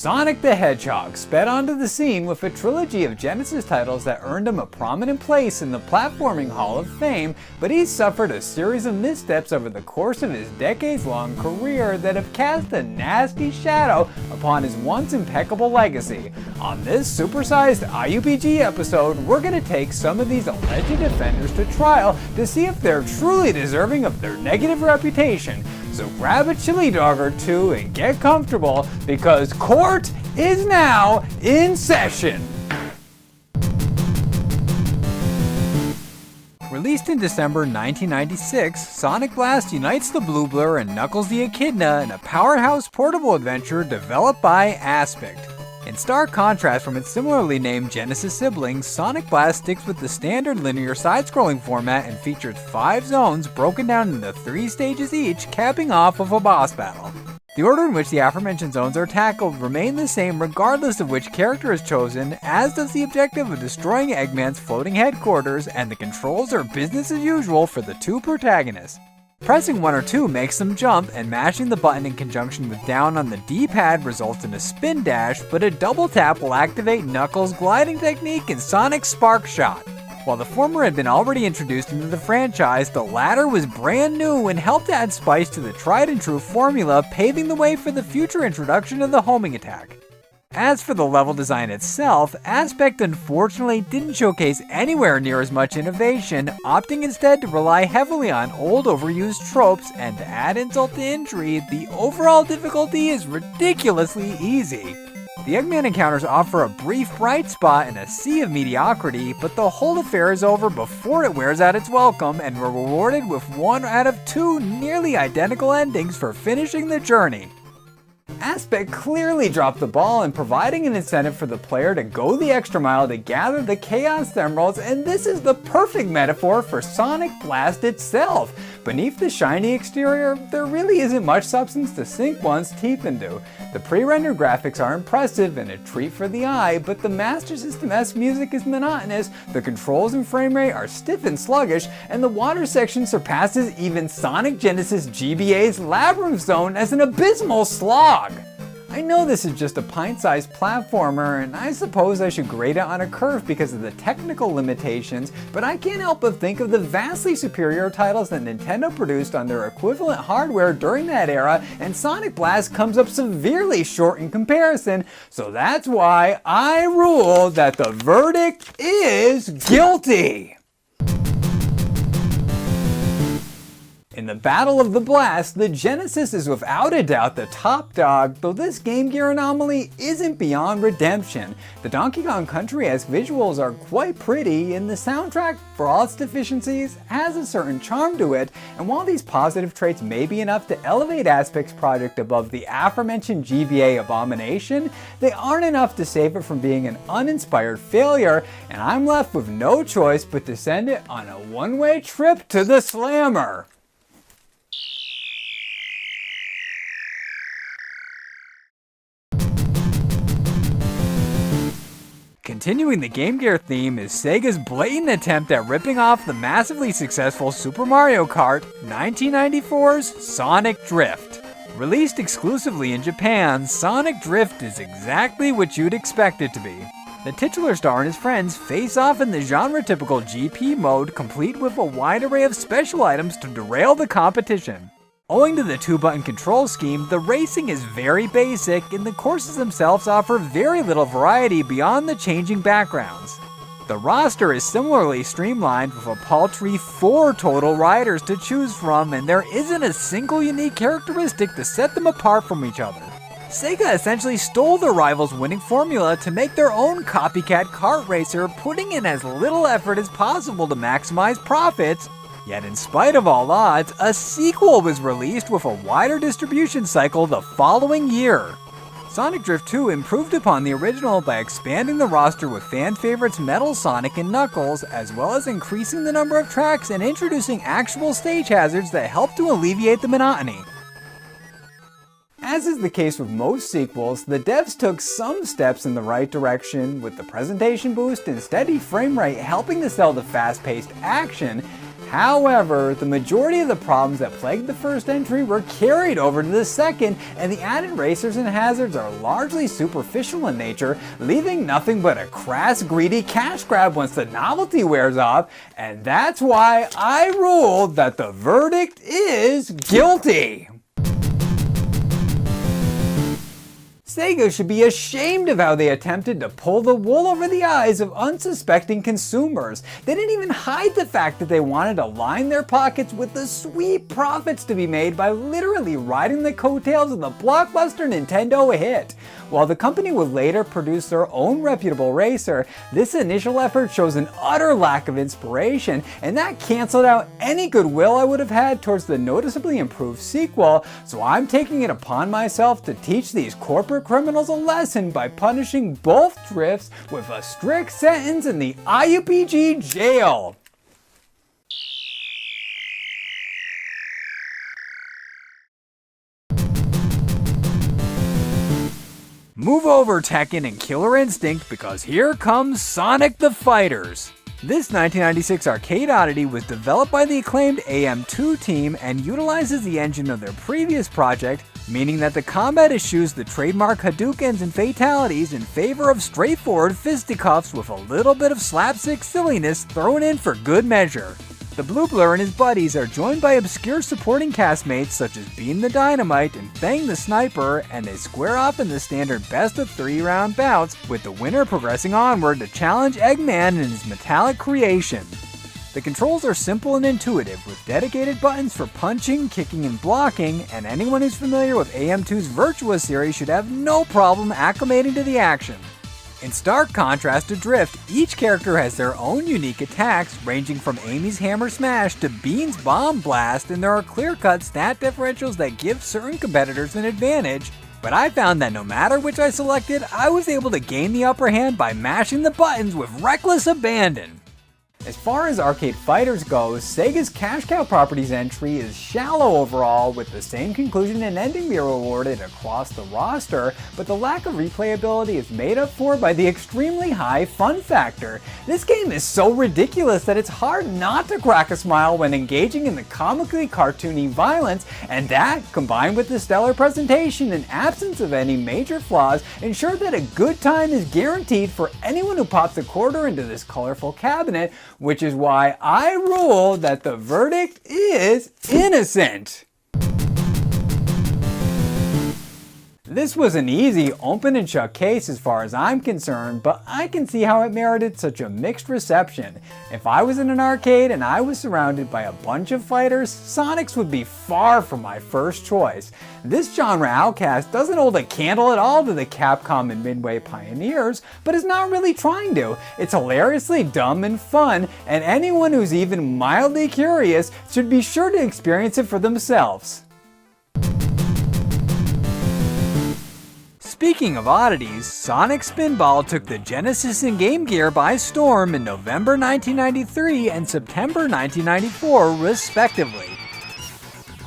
Sonic the Hedgehog sped onto the scene with a trilogy of Genesis titles that earned him a prominent place in the platforming Hall of Fame, but he suffered a series of missteps over the course of his decades-long career that have cast a nasty shadow upon his once impeccable legacy. On this supersized IUPG episode, we're going to take some of these alleged offenders to trial to see if they're truly deserving of their negative reputation. So grab a chili dog or two and get comfortable, because court is now in session. Released in December 1996, Sonic Blast unites the Blue Blur and Knuckles the Echidna in a powerhouse portable adventure developed by Aspect. In stark contrast from its similarly named Genesis siblings, Sonic Blast sticks with the standard linear side-scrolling format and features 5 zones broken down into 3 stages each, capping off with a boss battle. The order in which the aforementioned zones are tackled remain the same regardless of which character is chosen, as does the objective of destroying Eggman's floating headquarters, and the controls are business as usual for the 2 protagonists. Pressing 1 or 2 makes them jump, and mashing the button in conjunction with down on the D-pad results in a spin dash, but a double tap will activate Knuckles' gliding technique and Sonic's Spark Shot. While the former had been already introduced into the franchise, the latter was brand new and helped add spice to the tried and true formula, paving the way for the future introduction of the homing attack. As for the level design itself, Aspect unfortunately didn't showcase anywhere near as much innovation, opting instead to rely heavily on old overused tropes, and to add insult to injury, the overall difficulty is ridiculously easy. The Eggman encounters offer a brief bright spot in a sea of mediocrity, but the whole affair is over before it wears out its welcome, and we're rewarded with 1 out of 2 nearly identical endings for finishing the journey. Aspect clearly dropped the ball in providing an incentive for the player to go the extra mile to gather the Chaos Emeralds, and this is the perfect metaphor for Sonic Blast itself. Beneath the shiny exterior, there really isn't much substance to sink one's teeth into. The pre-rendered graphics are impressive and a treat for the eye, but the Master System-esque music is monotonous, the controls and frame rate are stiff and sluggish, and the water section surpasses even Sonic Genesis GBA's Labyrinth Zone as an abysmal slog. I know this is just a pint-sized platformer, and I suppose I should grade it on a curve because of the technical limitations, but I can't help but think of the vastly superior titles that Nintendo produced on their equivalent hardware during that era, and Sonic Blast comes up severely short in comparison, so that's why I rule that the verdict is guilty! In the Battle of the Blast, the Genesis is without a doubt the top dog, though this Game Gear anomaly isn't beyond redemption. The Donkey Kong Country-esque visuals are quite pretty, and the soundtrack, for all its deficiencies, has a certain charm to it, and while these positive traits may be enough to elevate Aspect's project above the aforementioned GBA abomination, they aren't enough to save it from being an uninspired failure, and I'm left with no choice but to send it on a one-way trip to the Slammer. Continuing the Game Gear theme is Sega's blatant attempt at ripping off the massively successful Super Mario Kart 1994's Sonic Drift. Released exclusively in Japan, Sonic Drift is exactly what you'd expect it to be. The titular star and his friends face off in the genre-typical GP mode, complete with a wide array of special items to derail the competition. Owing to the 2-button control scheme, the racing is very basic, and the courses themselves offer very little variety beyond the changing backgrounds. The roster is similarly streamlined with a paltry 4 total riders to choose from, and there isn't a single unique characteristic to set them apart from each other. Sega essentially stole their rivals' winning formula to make their own copycat kart racer, putting in as little effort as possible to maximize profits. Yet in spite of all odds, a sequel was released with a wider distribution cycle the following year. Sonic Drift 2 improved upon the original by expanding the roster with fan favorites Metal Sonic and Knuckles, as well as increasing the number of tracks and introducing actual stage hazards that help to alleviate the monotony. As is the case with most sequels, the devs took some steps in the right direction, with the presentation boost and steady frame rate helping to sell the fast-paced action. However, the majority of the problems that plagued the first entry were carried over to the second, and the added racers and hazards are largely superficial in nature, leaving nothing but a crass, greedy cash grab once the novelty wears off, and that's why I ruled that the verdict is guilty. Sega should be ashamed of how they attempted to pull the wool over the eyes of unsuspecting consumers. They didn't even hide the fact that they wanted to line their pockets with the sweet profits to be made by literally riding the coattails of the blockbuster Nintendo hit. While the company would later produce their own reputable racer, this initial effort shows an utter lack of inspiration, and that canceled out any goodwill I would have had towards the noticeably improved sequel, so I'm taking it upon myself to teach these corporate criminals a lesson by punishing both drifts with a strict sentence in the IUPG jail. Move over, Tekken and Killer Instinct, because here comes Sonic the Fighters. This 1996 arcade oddity was developed by the acclaimed AM2 team and utilizes the engine of their previous project, meaning that the combat eschews the trademark Hadoukens and fatalities in favor of straightforward fisticuffs with a little bit of slapstick silliness thrown in for good measure. The Blue Blur and his buddies are joined by obscure supporting castmates such as Beam the Dynamite and Fang the Sniper, and they square off in the standard best of 3-round bouts, with the winner progressing onward to challenge Eggman and his metallic creation. The controls are simple and intuitive, with dedicated buttons for punching, kicking, and blocking, and anyone who's familiar with AM2's Virtua series should have no problem acclimating to the action. In stark contrast to Drift, each character has their own unique attacks, ranging from Amy's Hammer Smash to Bean's Bomb Blast, and there are clear-cut stat differentials that give certain competitors an advantage, but I found that no matter which I selected, I was able to gain the upper hand by mashing the buttons with reckless abandon. As far as arcade fighters goes, Sega's Cash Cow Properties entry is shallow overall, with the same conclusion and ending being rewarded across the roster, but the lack of replayability is made up for by the extremely high fun factor. This game is so ridiculous that it's hard not to crack a smile when engaging in the comically cartoony violence, and that, combined with the stellar presentation and absence of any major flaws, ensure that a good time is guaranteed for anyone who pops a quarter into this colorful cabinet, which is why I rule that the verdict is innocent. This was an easy open and shut case as far as I'm concerned, but I can see how it merited such a mixed reception. If I was in an arcade and I was surrounded by a bunch of fighters, Sonic's would be far from my first choice. This genre outcast doesn't hold a candle at all to the Capcom and Midway pioneers, but is not really trying to. It's hilariously dumb and fun, and anyone who's even mildly curious should be sure to experience it for themselves. Speaking of oddities, Sonic Spinball took the Genesis and Game Gear by storm in November 1993 and September 1994, respectively.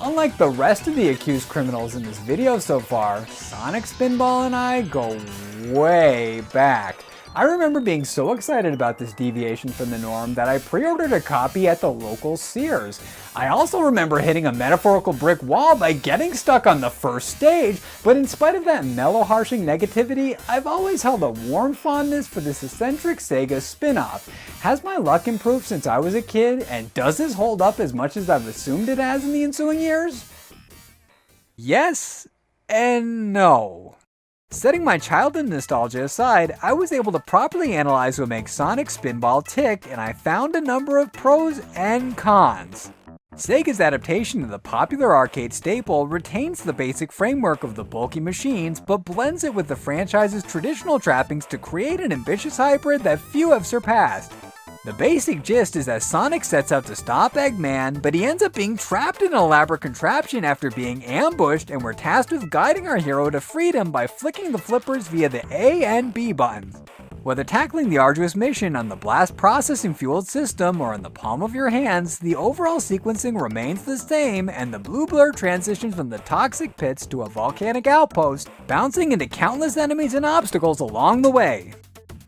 Unlike the rest of the accused criminals in this video so far, Sonic Spinball and I go way back. I remember being so excited about this deviation from the norm that I pre-ordered a copy at the local Sears. I also remember hitting a metaphorical brick wall by getting stuck on the first stage, but in spite of that mellow-harshing negativity, I've always held a warm fondness for this eccentric Sega spin-off. Has my luck improved since I was a kid, and does this hold up as much as I've assumed it has in the ensuing years? Yes and no. Setting my childhood nostalgia aside, I was able to properly analyze what makes Sonic Spinball tick, and I found a number of pros and cons. Sega's adaptation of the popular arcade staple retains the basic framework of the bulky machines, but blends it with the franchise's traditional trappings to create an ambitious hybrid that few have surpassed. The basic gist is that Sonic sets out to stop Eggman, but he ends up being trapped in an elaborate contraption after being ambushed, and we're tasked with guiding our hero to freedom by flicking the flippers via the A and B buttons. Whether tackling the arduous mission on the blast processing fueled system or in the palm of your hands, the overall sequencing remains the same, and the Blue Blur transitions from the toxic pits to a volcanic outpost, bouncing into countless enemies and obstacles along the way.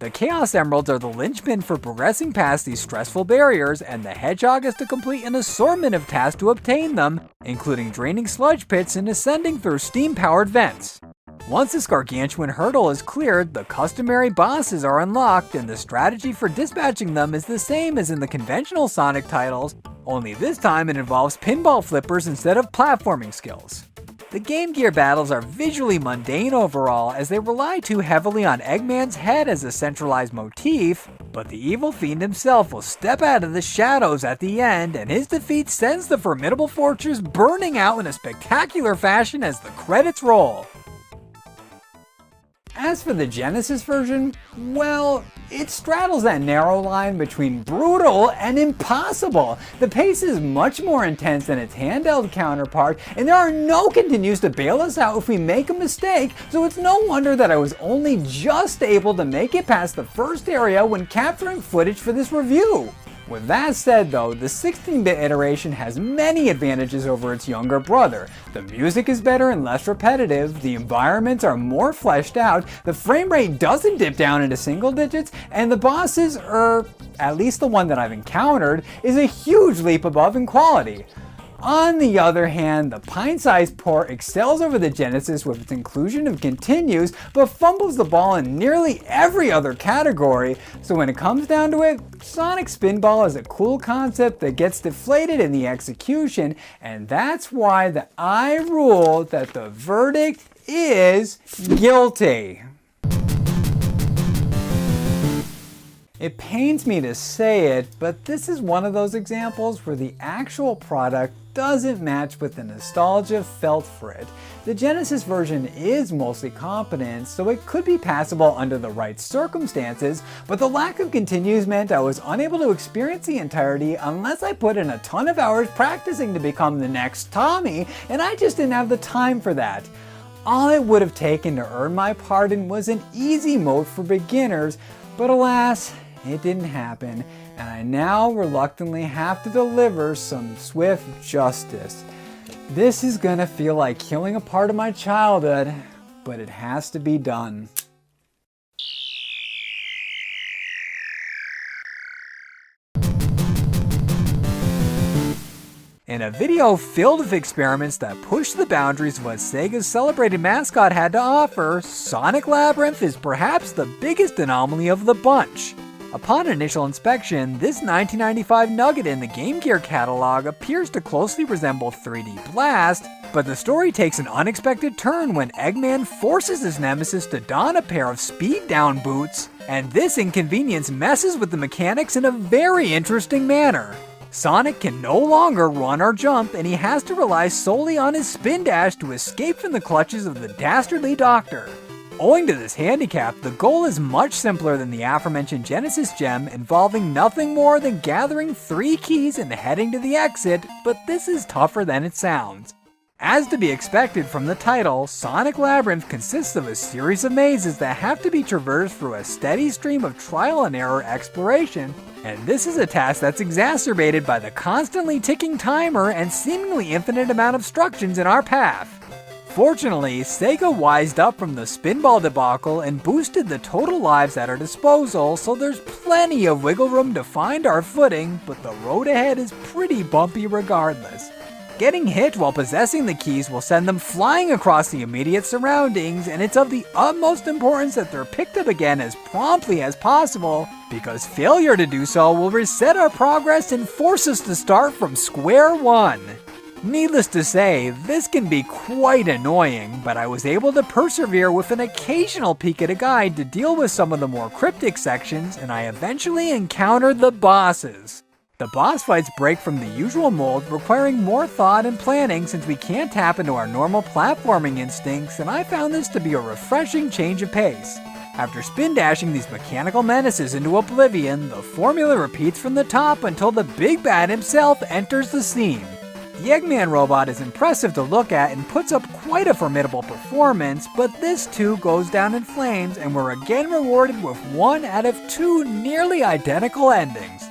The Chaos Emeralds are the linchpin for progressing past these stressful barriers, and the Hedgehog is to complete an assortment of tasks to obtain them, including draining sludge pits and ascending through steam-powered vents. Once this gargantuan hurdle is cleared, the customary bosses are unlocked, and the strategy for dispatching them is the same as in the conventional Sonic titles, only this time it involves pinball flippers instead of platforming skills. The Game Gear battles are visually mundane overall, as they rely too heavily on Eggman's head as a centralized motif, but the evil fiend himself will step out of the shadows at the end, and his defeat sends the formidable fortress burning out in a spectacular fashion as the credits roll. As for the Genesis version, well, it straddles that narrow line between brutal and impossible. The pace is much more intense than its handheld counterpart, and there are no continues to bail us out if we make a mistake, so it's no wonder that I was only just able to make it past the first area when capturing footage for this review. With that said though, the 16-bit iteration has many advantages over its younger brother. The music is better and less repetitive, the environments are more fleshed out, the frame rate doesn't dip down into single digits, and the bosses, at least the one that I've encountered, is a huge leap above in quality. On the other hand, the pint-sized port excels over the Genesis with its inclusion of continues, but fumbles the ball in nearly every other category, so when it comes down to it, Sonic Spinball is a cool concept that gets deflated in the execution, and that's why I rule that the verdict is guilty. It pains me to say it, but this is one of those examples where the actual product doesn't match with the nostalgia felt for it. The Genesis version is mostly competent, so it could be passable under the right circumstances, but the lack of continues meant I was unable to experience the entirety unless I put in a ton of hours practicing to become the next Tommy, and I just didn't have the time for that. All it would have taken to earn my pardon was an easy mode for beginners, but alas, it didn't happen, and I now reluctantly have to deliver some swift justice. This is gonna feel like killing a part of my childhood, but it has to be done. In a video filled with experiments that push the boundaries of what Sega's celebrated mascot had to offer, Sonic Labyrinth is perhaps the biggest anomaly of the bunch. Upon initial inspection, this 1995 nugget in the Game Gear catalog appears to closely resemble 3D Blast, but the story takes an unexpected turn when Eggman forces his nemesis to don a pair of speed-down boots, and this inconvenience messes with the mechanics in a very interesting manner. Sonic can no longer run or jump, and he has to rely solely on his spin dash to escape from the clutches of the dastardly Doctor. Owing to this handicap, the goal is much simpler than the aforementioned Genesis gem, involving nothing more than gathering 3 keys and heading to the exit, but this is tougher than it sounds. As to be expected from the title, Sonic Labyrinth consists of a series of mazes that have to be traversed through a steady stream of trial and error exploration, and this is a task that's exacerbated by the constantly ticking timer and seemingly infinite amount of obstructions in our path. Fortunately, Sega wised up from the Spinball debacle and boosted the total lives at our disposal, so there's plenty of wiggle room to find our footing, but the road ahead is pretty bumpy regardless. Getting hit while possessing the keys will send them flying across the immediate surroundings, and it's of the utmost importance that they're picked up again as promptly as possible, because failure to do so will reset our progress and force us to start from square one. Needless to say, this can be quite annoying, but I was able to persevere with an occasional peek at a guide to deal with some of the more cryptic sections, and I eventually encountered the bosses. The boss fights break from the usual mold, requiring more thought and planning since we can't tap into our normal platforming instincts, and I found this to be a refreshing change of pace. After spin dashing these mechanical menaces into oblivion, the formula repeats from the top until the big bad himself enters the scene. The Eggman robot is impressive to look at and puts up quite a formidable performance, but this too goes down in flames, and we're again rewarded with 1 out of 2 nearly identical endings.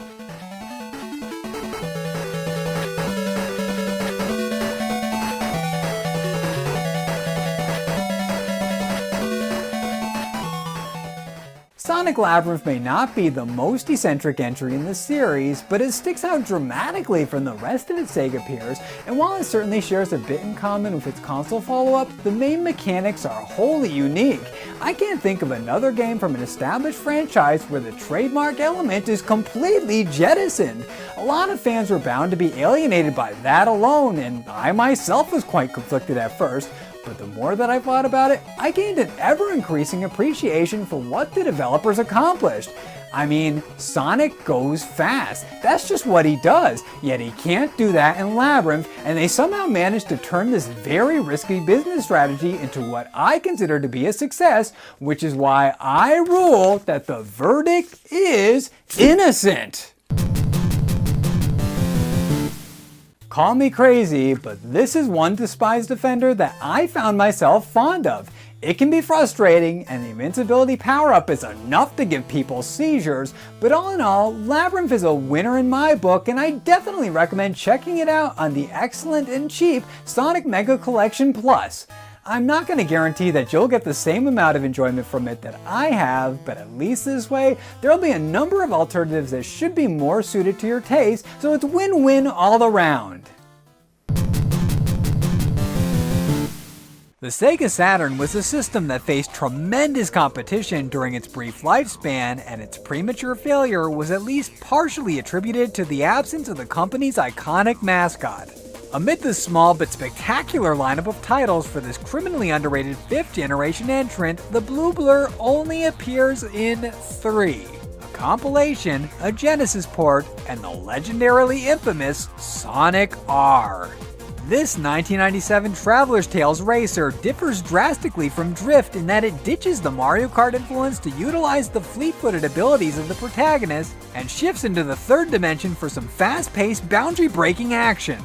Sonic Labyrinth may not be the most eccentric entry in the series, but it sticks out dramatically from the rest of its Sega peers, and while it certainly shares a bit in common with its console follow-up, the main mechanics are wholly unique. I can't think of another game from an established franchise where the trademark element is completely jettisoned. A lot of fans were bound to be alienated by that alone, and I myself was quite conflicted at first. But the more that I thought about it, I gained an ever-increasing appreciation for what the developers accomplished. I mean, Sonic goes fast. That's just what he does, yet he can't do that in Labyrinth, and they somehow managed to turn this very risky business strategy into what I consider to be a success, which is why I rule that the verdict is innocent. Call me crazy, but this is one despised offender that I found myself fond of. It can be frustrating, and the invincibility power-up is enough to give people seizures, but all in all, Labyrinth is a winner in my book, and I definitely recommend checking it out on the excellent and cheap Sonic Mega Collection Plus. I'm not going to guarantee that you'll get the same amount of enjoyment from it that I have, but at least this way, there'll be a number of alternatives that should be more suited to your taste, so it's win-win all around. The Sega Saturn was a system that faced tremendous competition during its brief lifespan, and its premature failure was at least partially attributed to the absence of the company's iconic mascot. Amid the small but spectacular lineup of titles for this criminally underrated 5th generation entrant, the Blue Blur only appears in 3. A compilation, a Genesis port, and the legendarily infamous Sonic R. This 1997 Traveler's Tales racer differs drastically from Drift in that it ditches the Mario Kart influence to utilize the fleet-footed abilities of the protagonist and shifts into the third dimension for some fast-paced, boundary-breaking action.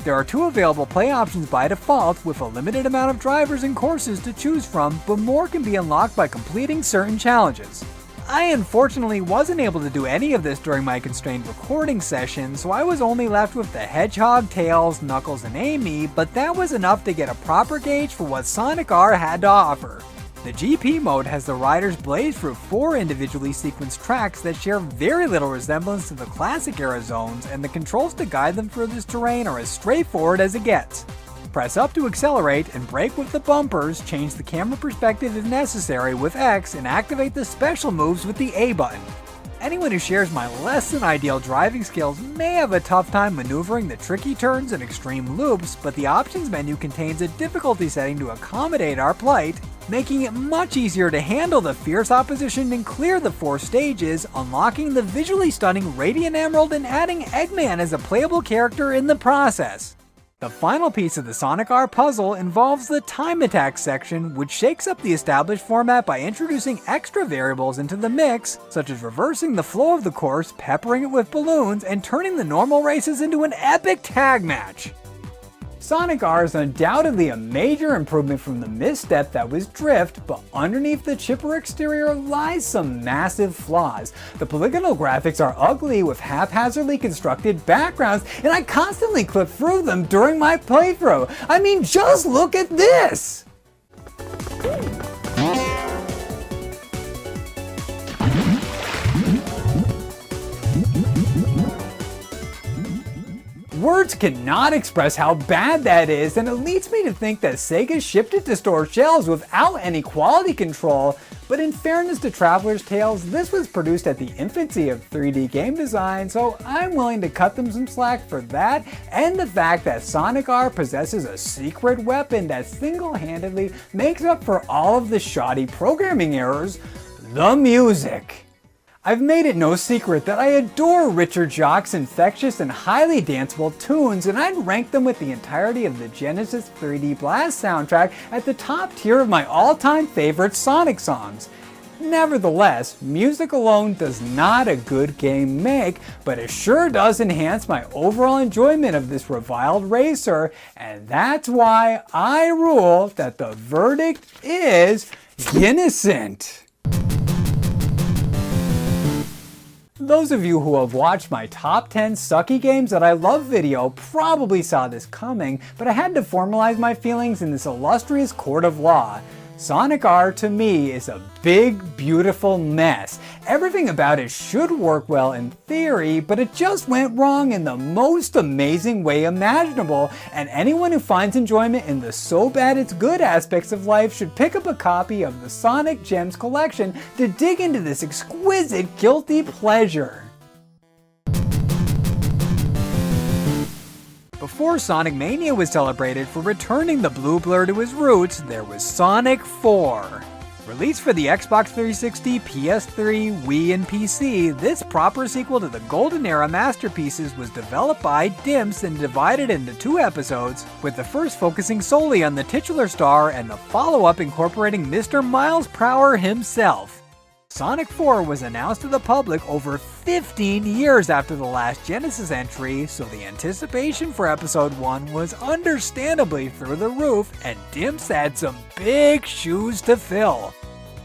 There are 2 available play options by default, with a limited amount of drivers and courses to choose from, but more can be unlocked by completing certain challenges. I unfortunately wasn't able to do any of this during my constrained recording session, so I was only left with the Hedgehog, Tails, Knuckles, and Amy, but that was enough to get a proper gauge for what Sonic R had to offer. The GP mode has the riders blaze through 4 individually sequenced tracks that share very little resemblance to the classic era zones, and the controls to guide them through this terrain are as straightforward as it gets. Press up to accelerate and brake with the bumpers, change the camera perspective if necessary with X, and activate the special moves with the A button. Anyone who shares my less than ideal driving skills may have a tough time maneuvering the tricky turns and extreme loops, but the options menu contains a difficulty setting to accommodate our plight, making it much easier to handle the fierce opposition and clear the 4 stages, unlocking the visually stunning Radiant Emerald and adding Eggman as a playable character in the process. The final piece of the Sonic R puzzle involves the Time Attack section, which shakes up the established format by introducing extra variables into the mix, such as reversing the flow of the course, peppering it with balloons, and turning the normal races into an epic tag match. Sonic R is undoubtedly a major improvement from the misstep that was Drift, but underneath the chipper exterior lies some massive flaws. The polygonal graphics are ugly with haphazardly constructed backgrounds, and I constantly clip through them during my playthrough. I mean, just look at this! Words cannot express how bad that is, and it leads me to think that Sega shipped it to store shelves without any quality control, but in fairness to Traveler's Tales, this was produced at the infancy of 3D game design, so I'm willing to cut them some slack for that, and the fact that Sonic R possesses a secret weapon that single-handedly makes up for all of the shoddy programming errors: the music. I've made it no secret that I adore Richard Jacques' infectious and highly danceable tunes, and I'd rank them with the entirety of the Genesis 3D Blast soundtrack at the top tier of my all-time favorite Sonic songs. Nevertheless, music alone does not a good game make, but it sure does enhance my overall enjoyment of this reviled racer, and that's why I rule that the verdict is innocent. Those of you who have watched my top 10 sucky games that I love video probably saw this coming, but I had to formalize my feelings in this illustrious court of law. Sonic R to me is a big, beautiful mess. Everything about it should work well in theory, but it just went wrong in the most amazing way imaginable, and anyone who finds enjoyment in the so bad it's good aspects of life should pick up a copy of the Sonic Gems collection to dig into this exquisite guilty pleasure. Before Sonic Mania was celebrated for returning the Blue Blur to his roots, there was Sonic 4. Released for the Xbox 360, PS3, Wii, and PC, this proper sequel to the Golden Era masterpieces was developed by Dimps and divided into 2 episodes, with the first focusing solely on the titular star and the follow-up incorporating Mr. Miles Prower himself. Sonic 4 was announced to the public over 15 years after the last Genesis entry, so the anticipation for Episode 1 was understandably through the roof, and Dimps had some big shoes to fill.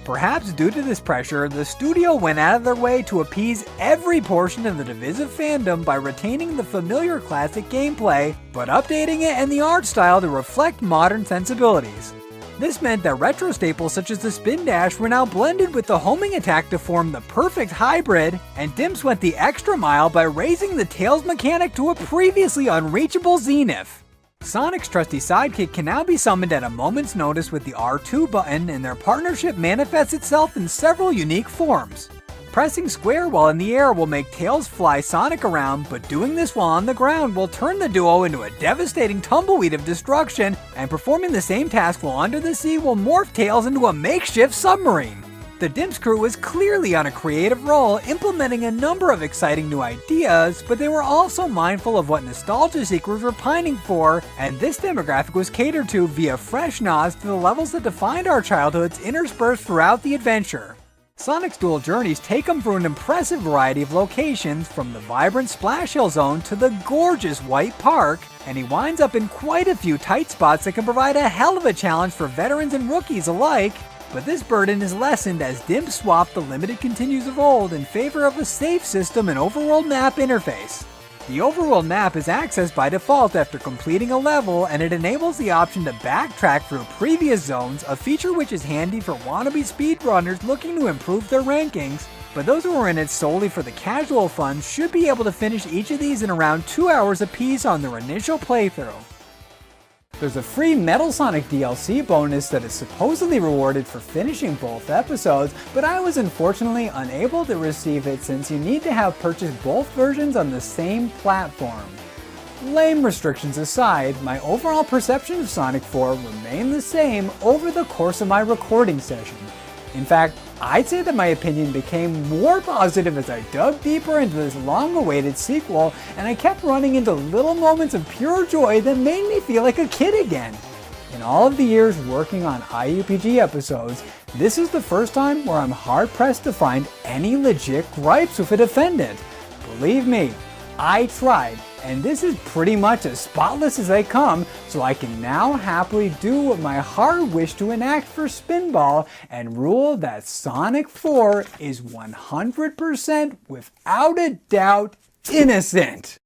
Perhaps due to this pressure, the studio went out of their way to appease every portion of the divisive fandom by retaining the familiar classic gameplay, but updating it and the art style to reflect modern sensibilities. This meant that retro staples such as the spin dash were now blended with the homing attack to form the perfect hybrid, and Dimps went the extra mile by raising the Tails mechanic to a previously unreachable zenith. Sonic's trusty sidekick can now be summoned at a moment's notice with the R2 button, and their partnership manifests itself in several unique forms. Pressing square while in the air will make Tails fly Sonic around, but doing this while on the ground will turn the duo into a devastating tumbleweed of destruction, and performing the same task while under the sea will morph Tails into a makeshift submarine. The Dimps crew was clearly on a creative roll, implementing a number of exciting new ideas, but they were also mindful of what nostalgia seekers were pining for, and this demographic was catered to via fresh nods to the levels that defined our childhoods interspersed throughout the adventure. Sonic's dual journeys take him through an impressive variety of locations, from the vibrant Splash Hill Zone to the gorgeous White Park, and he winds up in quite a few tight spots that can provide a hell of a challenge for veterans and rookies alike, but this burden is lessened as Dimps swap the limited continues of old in favor of a save system and overworld map interface. The overworld map is accessed by default after completing a level, and it enables the option to backtrack through previous zones, a feature which is handy for wannabe speedrunners looking to improve their rankings, but those who are in it solely for the casual fun should be able to finish each of these in around 2 hours apiece on their initial playthrough. There's a free Metal Sonic DLC bonus that is supposedly rewarded for finishing both episodes, but I was unfortunately unable to receive it since you need to have purchased both versions on the same platform. Lame restrictions aside, my overall perception of Sonic 4 remained the same over the course of my recording session. In fact, I'd say that my opinion became more positive as I dug deeper into this long-awaited sequel, and I kept running into little moments of pure joy that made me feel like a kid again. In all of the years working on IUPG episodes, this is the first time where I'm hard-pressed to find any legit gripes with a defendant. Believe me, I tried, and this is pretty much as spotless as they come, so I can now happily do what my heart wished to enact for Spinball and rule that Sonic 4 is 100% without a doubt innocent.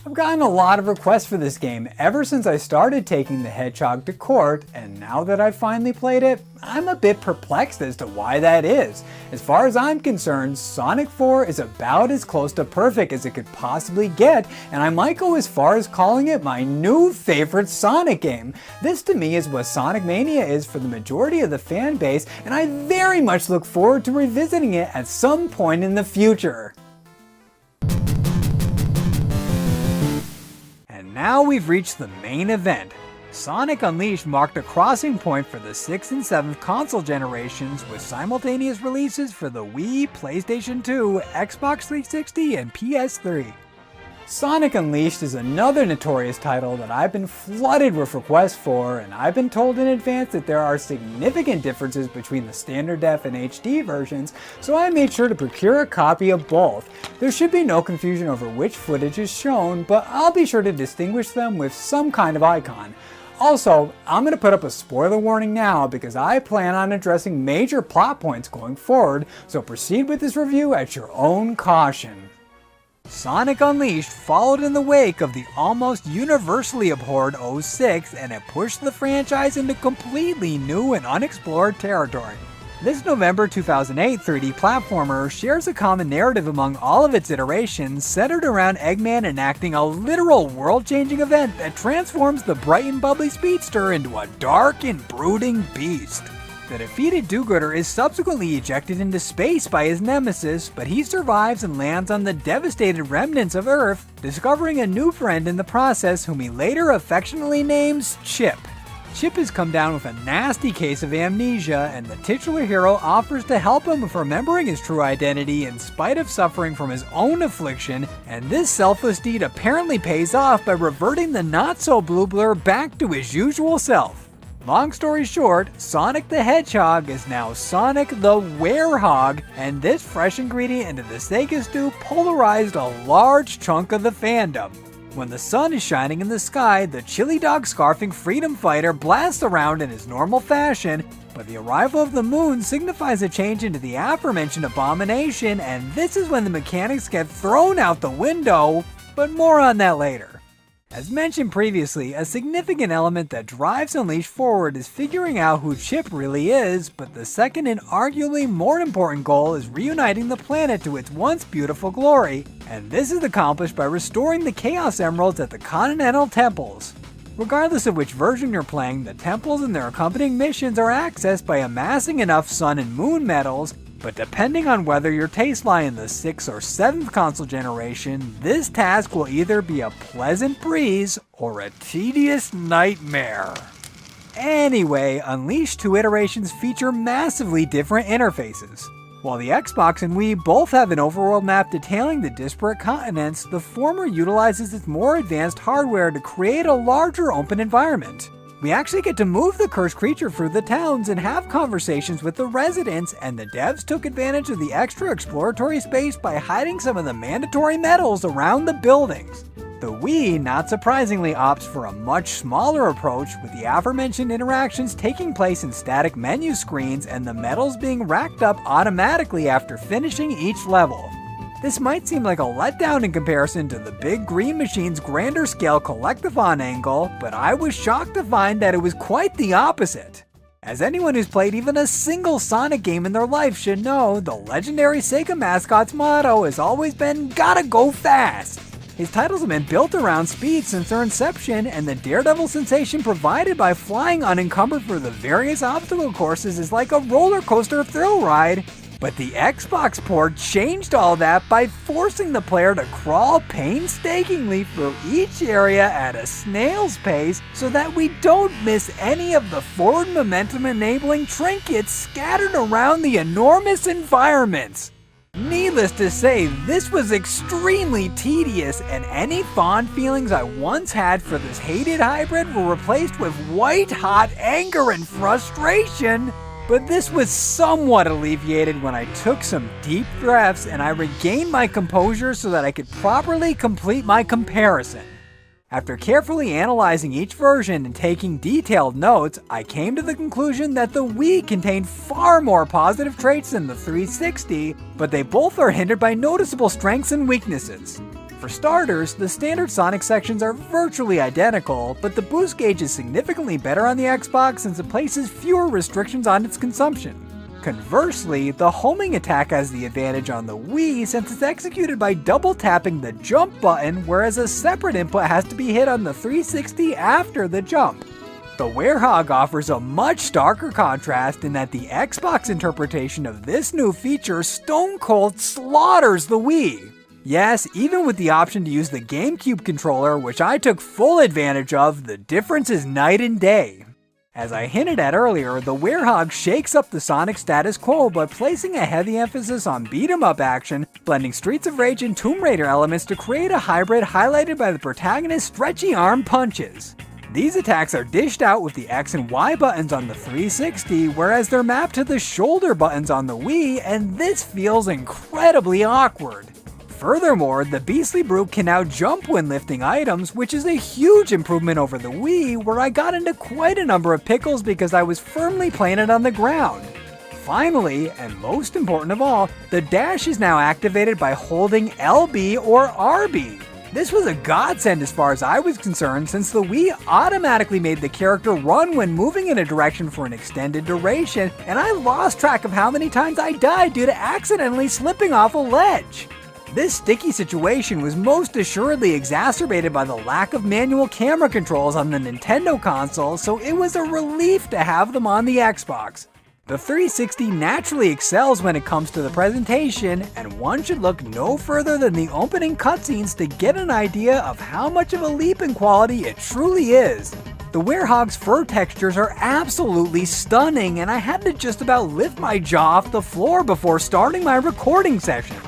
I've gotten a lot of requests for this game ever since I started taking the Hedgehog to court, and now that I've finally played it, I'm a bit perplexed as to why that is. As far as I'm concerned, Sonic 4 is about as close to perfect as it could possibly get, and I might go as far as calling it my new favorite Sonic game. This to me is what Sonic Mania is for the majority of the fan base, and I very much look forward to revisiting it at some point in the future. Now we've reached the main event. Sonic Unleashed marked a crossing point for the 6th and 7th console generations with simultaneous releases for the Wii, PlayStation 2, Xbox 360, and PS3. Sonic Unleashed is another notorious title that I've been flooded with requests for, and I've been told in advance that there are significant differences between the standard def and HD versions, so I made sure to procure a copy of both. There should be no confusion over which footage is shown, but I'll be sure to distinguish them with some kind of icon. Also, I'm going to put up a spoiler warning now because I plan on addressing major plot points going forward, so proceed with this review at your own caution. Sonic Unleashed followed in the wake of the almost universally abhorred 06, and it pushed the franchise into completely new and unexplored territory. This November 2008 3D platformer shares a common narrative among all of its iterations, centered around Eggman enacting a literal world-changing event that transforms the bright and bubbly speedster into a dark and brooding beast. The defeated do-gooder is subsequently ejected into space by his nemesis, but he survives and lands on the devastated remnants of Earth, discovering a new friend in the process whom he later affectionately names Chip. Chip has come down with a nasty case of amnesia, and the titular hero offers to help him with remembering his true identity in spite of suffering from his own affliction, and this selfless deed apparently pays off by reverting the not-so-blue blur back to his usual self. Long story short, Sonic the Hedgehog is now Sonic the Werehog, and this fresh ingredient into the Sega stew polarized a large chunk of the fandom. When the sun is shining in the sky, the chili dog scarfing freedom fighter blasts around in his normal fashion, but the arrival of the moon signifies a change into the aforementioned abomination, and this is when the mechanics get thrown out the window, but more on that later. As mentioned previously, a significant element that drives Unleashed forward is figuring out who Chip really is, but the second and arguably more important goal is reuniting the planet to its once beautiful glory, and this is accomplished by restoring the Chaos Emeralds at the Continental Temples. Regardless of which version you're playing, the temples and their accompanying missions are accessed by amassing enough Sun and Moon medals, but depending on whether your tastes lie in the 6th or 7th console generation, this task will either be a pleasant breeze or a tedious nightmare. Anyway, Unleashed 2 iterations feature massively different interfaces. While the Xbox and Wii both have an overworld map detailing the disparate continents, the former utilizes its more advanced hardware to create a larger open environment. We actually get to move the cursed creature through the towns and have conversations with the residents, and the devs took advantage of the extra exploratory space by hiding some of the mandatory medals around the buildings. The Wii, not surprisingly, opts for a much smaller approach, with the aforementioned interactions taking place in static menu screens and the medals being racked up automatically after finishing each level. This might seem like a letdown in comparison to the Big Green Machine's grander scale collectathon angle, but I was shocked to find that it was quite the opposite. As anyone who's played even a single Sonic game in their life should know, the legendary Sega mascot's motto has always been "Gotta go fast!" His titles have been built around speed since their inception, and the daredevil sensation provided by flying unencumbered for the various obstacle courses is like a roller coaster thrill ride. But the Xbox port changed all that by forcing the player to crawl painstakingly through each area at a snail's pace so that we don't miss any of the forward momentum enabling trinkets scattered around the enormous environments. Needless to say, this was extremely tedious, and any fond feelings I once had for this hated hybrid were replaced with white-hot anger and frustration. But this was somewhat alleviated when I took some deep breaths and I regained my composure so that I could properly complete my comparison. After carefully analyzing each version and taking detailed notes, I came to the conclusion that the Wii contained far more positive traits than the 360, but they both are hindered by noticeable strengths and weaknesses. For starters, the standard Sonic sections are virtually identical, but the boost gauge is significantly better on the Xbox since it places fewer restrictions on its consumption. Conversely, the homing attack has the advantage on the Wii since it's executed by double tapping the jump button, whereas a separate input has to be hit on the 360 after the jump. The Werehog offers a much starker contrast in that the Xbox interpretation of this new feature stone cold slaughters the Wii. Yes, even with the option to use the GameCube controller, which I took full advantage of, the difference is night and day. As I hinted at earlier, the Werehog shakes up the Sonic status quo by placing a heavy emphasis on beat-em-up action, blending Streets of Rage and Tomb Raider elements to create a hybrid highlighted by the protagonist's stretchy arm punches. These attacks are dished out with the X and Y buttons on the 360, whereas they're mapped to the shoulder buttons on the Wii, and this feels incredibly awkward. Furthermore, the Beastly Brute can now jump when lifting items, which is a huge improvement over the Wii, where I got into quite a number of pickles because I was firmly planted on the ground. Finally, and most important of all, the dash is now activated by holding LB or RB. This was a godsend as far as I was concerned, since the Wii automatically made the character run when moving in a direction for an extended duration, and I lost track of how many times I died due to accidentally slipping off a ledge. This sticky situation was most assuredly exacerbated by the lack of manual camera controls on the Nintendo console, so it was a relief to have them on the Xbox. The 360 naturally excels when it comes to the presentation, and one should look no further than the opening cutscenes to get an idea of how much of a leap in quality it truly is. The werehog's fur textures are absolutely stunning, and I had to just about lift my jaw off the floor before starting my recording session.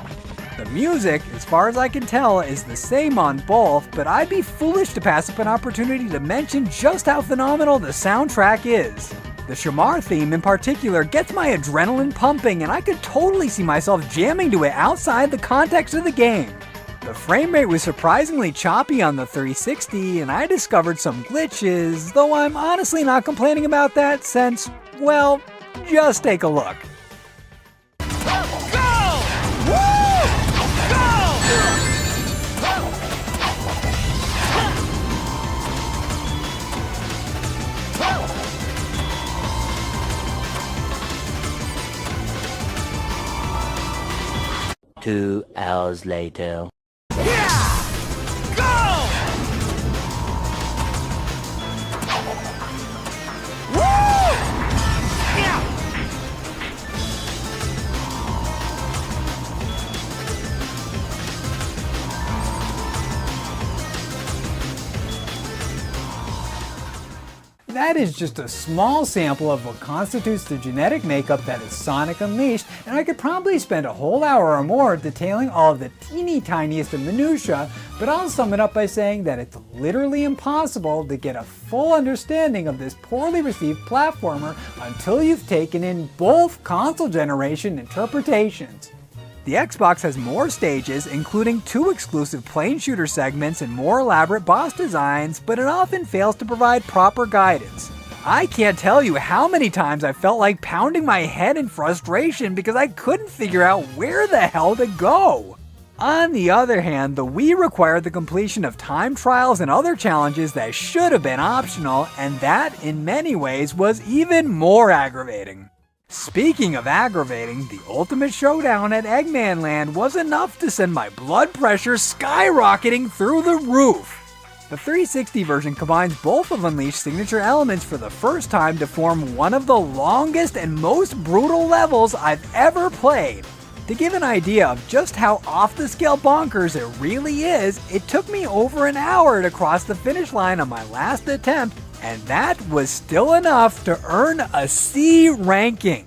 The music, as far as I can tell, is the same on both, but I'd be foolish to pass up an opportunity to mention just how phenomenal the soundtrack is. The Shamar theme in particular gets my adrenaline pumping, and I could totally see myself jamming to it outside the context of the game. The frame rate was surprisingly choppy on the 360, and I discovered some glitches, though I'm honestly not complaining about that since, well, just take a look. 2 hours later. That is just a small sample of what constitutes the genetic makeup that is Sonic Unleashed, and I could probably spend a whole hour or more detailing all of the teeny tiniest of minutiae, but I'll sum it up by saying that it's literally impossible to get a full understanding of this poorly received platformer until you've taken in both console generation interpretations. The Xbox has more stages, including 2 exclusive plane shooter segments and more elaborate boss designs, but it often fails to provide proper guidance. I can't tell you how many times I felt like pounding my head in frustration because I couldn't figure out where the hell to go. On the other hand, the Wii required the completion of time trials and other challenges that should have been optional, and that, in many ways, was even more aggravating. Speaking of aggravating, the ultimate showdown at Eggman Land was enough to send my blood pressure skyrocketing through the roof. The 360 version combines both of Unleashed's signature elements for the first time to form one of the longest and most brutal levels I've ever played. To give an idea of just how off-the-scale bonkers it really is, it took me over an hour to cross the finish line on my last attempt, and that was still enough to earn a C ranking.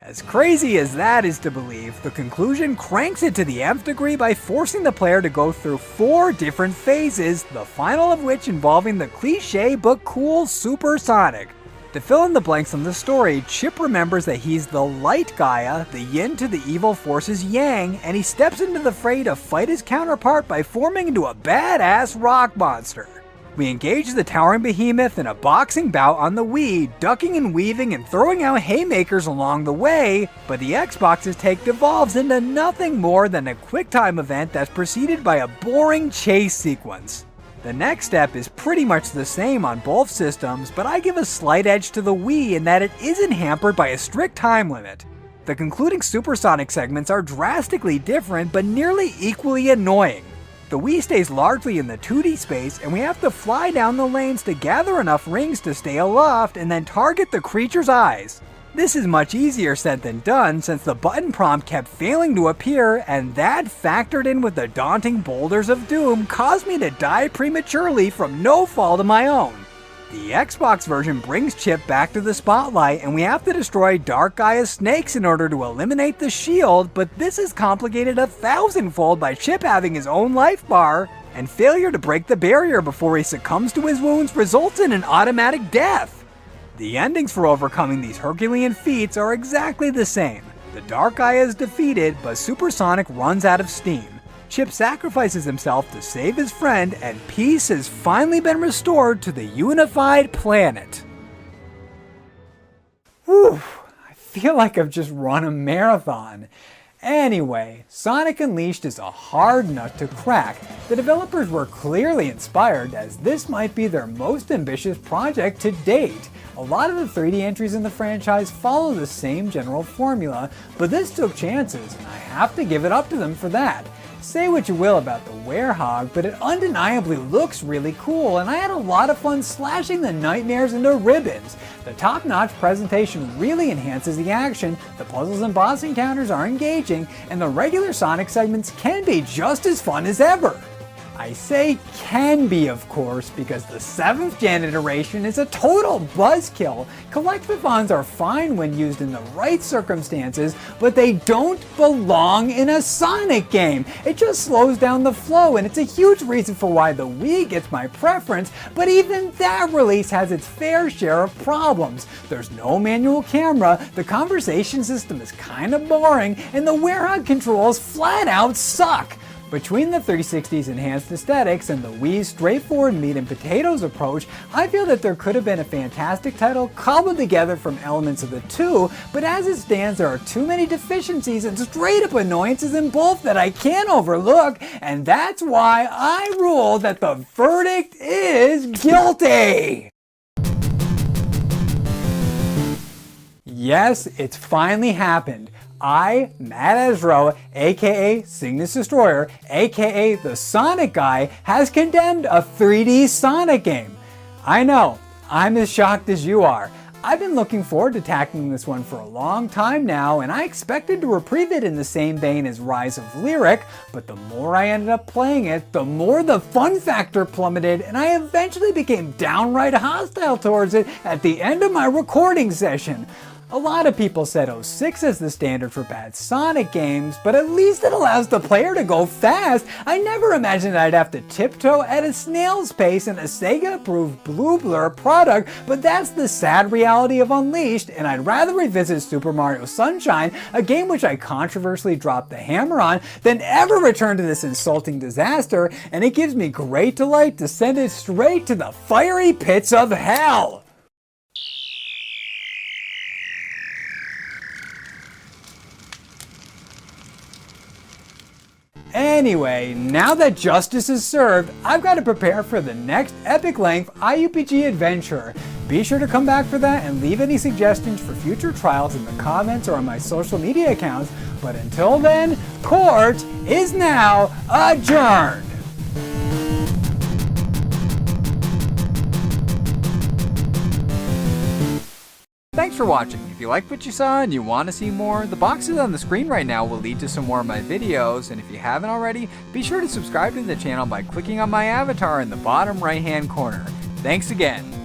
As crazy as that is to believe, the conclusion cranks it to the nth degree by forcing the player to go through 4 different phases, the final of which involving the cliche but cool Super Sonic. To fill in the blanks on the story, Chip remembers that he's the light Gaia, the yin to the evil force's yang, and he steps into the fray to fight his counterpart by forming into a badass rock monster. We engage the towering behemoth in a boxing bout on the Wii, ducking and weaving and throwing out haymakers along the way, but the Xbox's take devolves into nothing more than a quick-time event that's preceded by a boring chase sequence. The next step is pretty much the same on both systems, but I give a slight edge to the Wii in that it isn't hampered by a strict time limit. The concluding supersonic segments are drastically different, but nearly equally annoying. The Wii stays largely in the 2D space, and we have to fly down the lanes to gather enough rings to stay aloft and then target the creature's eyes. This is much easier said than done, since the button prompt kept failing to appear, and that, factored in with the daunting boulders of doom, caused me to die prematurely from no fault of my own. The Xbox version brings Chip back to the spotlight, and we have to destroy Dark Gaia's snakes in order to eliminate the shield, but this is complicated 1,000-fold by Chip having his own life bar, and failure to break the barrier before he succumbs to his wounds results in an automatic death. The endings for overcoming these Herculean feats are exactly the same. The Dark Gaia is defeated, but Supersonic runs out of steam. Chip sacrifices himself to save his friend, and peace has finally been restored to the unified planet. Whew, I feel like I've just run a marathon. Anyway, Sonic Unleashed is a hard nut to crack. The developers were clearly inspired, as this might be their most ambitious project to date. A lot of the 3D entries in the franchise follow the same general formula, but this took chances, and I have to give it up to them for that. Say what you will about the Werehog, but it undeniably looks really cool, and I had a lot of fun slashing the nightmares into ribbons. The top-notch presentation really enhances the action, the puzzles and boss encounters are engaging, and the regular Sonic segments can be just as fun as ever. I say can be, of course, because the 7th gen iteration is a total buzzkill. Collectathons are fine when used in the right circumstances, but they don't belong in a Sonic game. It just slows down the flow, and it's a huge reason for why the Wii gets my preference, but even that release has its fair share of problems. There's no manual camera, the conversation system is kinda boring, and the Werehog controls flat out suck. Between the 360's enhanced aesthetics and the Wii's straightforward meat and potatoes approach, I feel that there could have been a fantastic title cobbled together from elements of the two, but as it stands there are too many deficiencies and straight up annoyances in both that I can't overlook, and that's why I rule that the verdict is guilty! Yes, it's finally happened. I, Matt Ezra, aka Cygnus Destroyer, aka the Sonic Guy, has condemned a 3D Sonic game. I know, I'm as shocked as you are. I've been looking forward to tackling this one for a long time now, and I expected to reprieve it in the same vein as Rise of Lyric, but the more I ended up playing it, the more the fun factor plummeted, and I eventually became downright hostile towards it at the end of my recording session. A lot of people said 06 is the standard for bad Sonic games, but at least it allows the player to go fast. I never imagined I'd have to tiptoe at a snail's pace in a Sega-approved Blue Blur product, but that's the sad reality of Unleashed, and I'd rather revisit Super Mario Sunshine, a game which I controversially dropped the hammer on, than ever return to this insulting disaster, and it gives me great delight to send it straight to the fiery pits of hell! Anyway, now that justice is served, I've got to prepare for the next epic-length IUPG adventure. Be sure to come back for that and leave any suggestions for future trials in the comments or on my social media accounts, but until then, court is now adjourned! Thanks for watching. If you liked what you saw and you want to see more, the boxes on the screen right now will lead to some more of my videos, and if you haven't already, be sure to subscribe to the channel by clicking on my avatar in the bottom right hand corner. Thanks again.